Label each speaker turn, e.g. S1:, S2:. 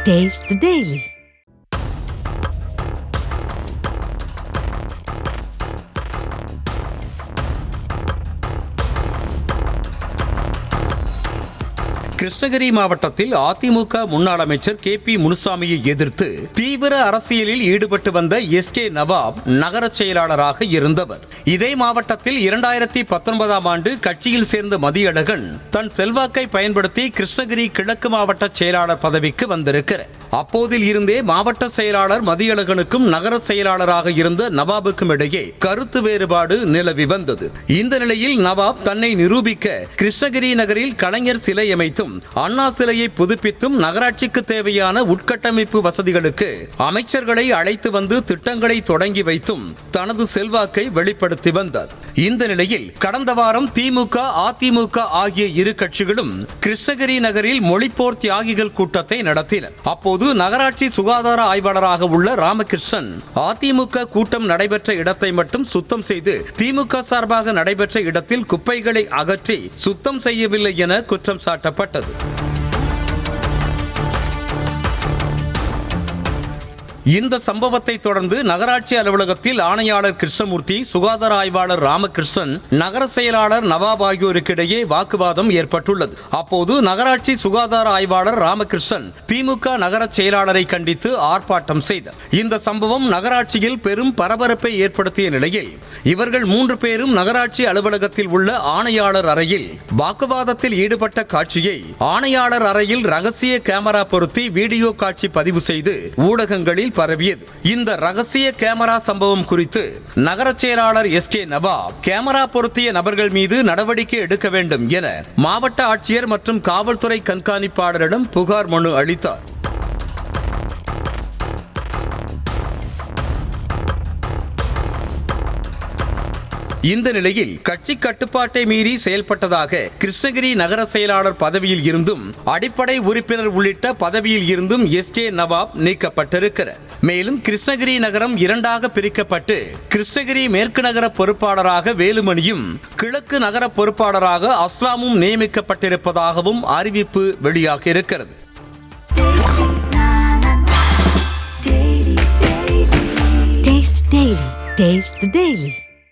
S1: Taste the Daily.
S2: Krishnagiri மாவட்டத்தில் அதிமுக முன்னாள் அமைச்சர் KP முனுசாமியை எதிர்த்து தீவிர அரசியலில் ஈடுபட்டு வந்த SK நவாப் நகர செயலாளராக இருந்தவர். இதே மாவட்டத்தில் 2019ஆம் ஆண்டு கட்சியில் சேர்ந்த மதியழகன் தன் செல்வாக்கை பயன்படுத்தி கிருஷ்ணகிரி கிழக்கு மாவட்ட செயலாளர் பதவிக்கு வந்திருக்கிறார். அப்போதில் இருந்தே மாவட்ட செயலாளர் மதியழகனுக்கும் நகர செயலாளராக இருந்த நவாபுக்கும் இடையே கருத்து வேறுபாடு நிலவி வந்தது. இந்த நிலையில் நவாப் தன்னை நிரூபிக்க கிருஷ்ணகிரி நகரில் கலைஞர் சிலை அமைத்தும் அண்ணா சிலையை புதுப்பித்தும் நகராட்சிக்கு தேவையான உட்கட்டமைப்பு வசதிகளுக்கு அமைச்சர்களை அழைத்து வந்து திட்டங்களை தொடங்கி வைத்தும் தனது செல்வாக்கை வெளிப்படுத்தி வந்தார். இந்த நிலையில் கடந்த வாரம் திமுக அதிமுக ஆகிய இரு கட்சிகளும் கிருஷ்ணகிரி நகரில் மொழிப்போர் தியாகிகள் கூட்டத்தை நடத்தினர். அப்போது நகராட்சி சுகாதார ஆய்வாளராக உள்ள ராமகிருஷ்ணன் அதிமுக கூட்டம் நடைபெற்ற இடத்தை மட்டும் சுத்தம் செய்து திமுக சார்பாக நடைபெற்ற இடத்தில் குப்பைகளை அகற்றி சுத்தம் செய்யவில்லை என குற்றம் சாட்டப்பட்டது. இந்த சம்பவத்தை தொடர்ந்து நகராட்சி அலுவலகத்தில் ஆணையாளர் கிருஷ்ணமூர்த்தி, சுகாதார ஆய்வாளர் ராமகிருஷ்ணன், நகர செயலாளர் நவாப் ஆகியோருக்கிடையே வாக்குவாதம் ஏற்பட்டுள்ளது. அப்போது நகராட்சி சுகாதார ஆய்வாளர் ராமகிருஷ்ணன் திமுக நகர செயலாளரை கண்டித்து ஆர்ப்பாட்டம் செய்தார். இந்த சம்பவம் நகராட்சியில் பெரும் பரபரப்பை ஏற்படுத்திய நிலையில் இவர்கள் 3 பேரும் நகராட்சி அலுவலகத்தில் உள்ள ஆணையாளர் அறையில் வாக்குவாதத்தில் ஈடுபட்ட காட்சியை ஆணையாளர் அறையில் ரகசிய கேமரா பொருத்தி வீடியோ காட்சி பதிவு செய்து ஊடகங்களில் பரவியது. இந்த ரகசிய கேமரா சம்பவம் குறித்து நகர செயலாளர் SK நவாப் கேமரா பொருத்திய நபர்கள் மீது நடவடிக்கை எடுக்க வேண்டும் என மாவட்ட ஆட்சியர் மற்றும் காவல்துறை கண்காணிப்பாளரிடம் புகார் மனு அளித்தார். இந்த நிலையில் கட்சி கட்டுப்பாட்டை மீறி செயல்பட்டதாக கிருஷ்ணகிரி நகர செயலாளர் பதவியில் இருந்தும் அடிப்படை உறுப்பினர் உள்ளிட்ட பதவியில் இருந்தும் SK நவாப் நீக்கப்பட்டிருக்கிறார். மேலும் கிருஷ்ணகிரி நகரம் 2ஆக பிரிக்கப்பட்டு கிருஷ்ணகிரி மேற்கு நகர பொறுப்பாளராக வேலுமணியும் கிழக்கு நகர பொறுப்பாளராக அஸ்லாமும் நியமிக்கப்பட்டிருப்பதாகவும் அறிவிப்பு வெளியாக இருக்கிறது.
S1: Taste the Daily.